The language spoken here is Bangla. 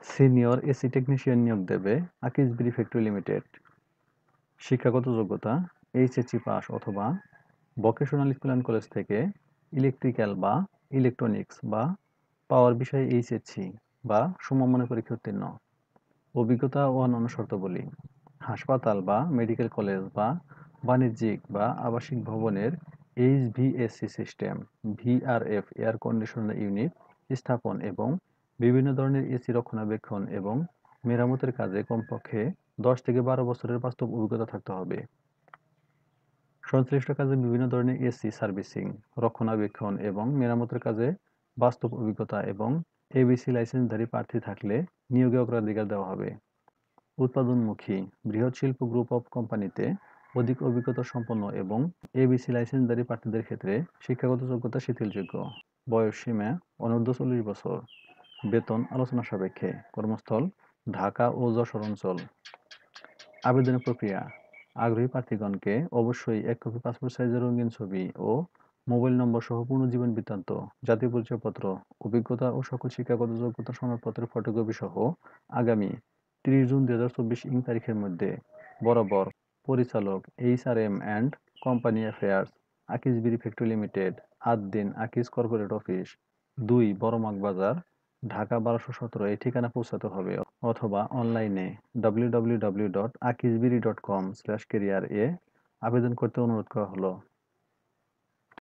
সিনিয়র এসি টেকনিশিয়ান নিয়োগ দেবে আকিজবিড়ি ফ্যাক্টরি লিমিটেড। শিক্ষাগত যোগ্যতা এইচএসসি পাস অথবা ভোকেশনাল স্কুল অ্যান্ড কলেজ থেকে ইলেকট্রিক্যাল বা ইলেকট্রনিক্স বা পাওয়ার বিষয়ে এইচএসসি বা সমমানের পরীক্ষা উত্তীর্ণ। অভিজ্ঞতা ও অন্যান্য শর্তাবলী: হাসপাতাল বা মেডিকেল কলেজ বা বাণিজ্যিক বা আবাসিক ভবনের HVAC system, VRF air conditioner unit স্থাপন এবং বিভিন্ন ধরনের এসি রক্ষণাবেক্ষণ এবং মেরামতের কাজে কমপক্ষে 10 থেকে 12 বছরের বাস্তব অভিজ্ঞতা থাকতে হবে। সংশ্লিষ্ট কাজে বিভিন্ন ধরনের এসি সার্ভিসিং, রক্ষণাবেক্ষণ এবং মেরামতের কাজে বাস্তব অভিজ্ঞতা এবং এবিসি লাইসেন্সধারী প্রার্থী থাকলে নিয়োগে অগ্রাধিকার দেওয়া হবে। উৎপাদনমুখী বৃহৎ শিল্প গ্রুপ অফ কোম্পানিতে অধিক অভিজ্ঞতা সম্পন্ন এবং এবিসি লাইসেন্সধারী প্রার্থীদের ক্ষেত্রে শিক্ষাগত যোগ্যতা শিথিলযোগ্য। বয়সসীমা অনূর্ধ্ব 40 বছর। বেতন আলোচনা সাপেক্ষে। কর্মস্থল ঢাকা ও যশোর অঞ্চল। আবেদনের প্রক্রিয়া: আগ্রহী প্রার্থীগণকে অবশ্যই 1 কপি পাসপোর্ট সাইজের রঙিন ছবি ও মোবাইল নম্বর সহ পূর্ণ জীবন বৃত্তান্ত, জাতীয় পরিচয়পত্র, অভিজ্ঞতা ও সকল শিক্ষাগত যোগ্যতা সনদপত্রের ফটোকপি সহ আগামী 30 জুন 2024 ইং তারিখের মধ্যে বরাবর পরিচালক HRM and company affairs, আকিজবিড়ি factory limited, আদ-দ্বীন Akij corporate office, 2 বড়মাগ বাজার, ঢাকা 1217 এই ঠিকানা পৌঁছাতে হবে অথবা অনলাইনে www.akizbiri.com/career এ আবেদন করতে অনুরোধ করা হলো।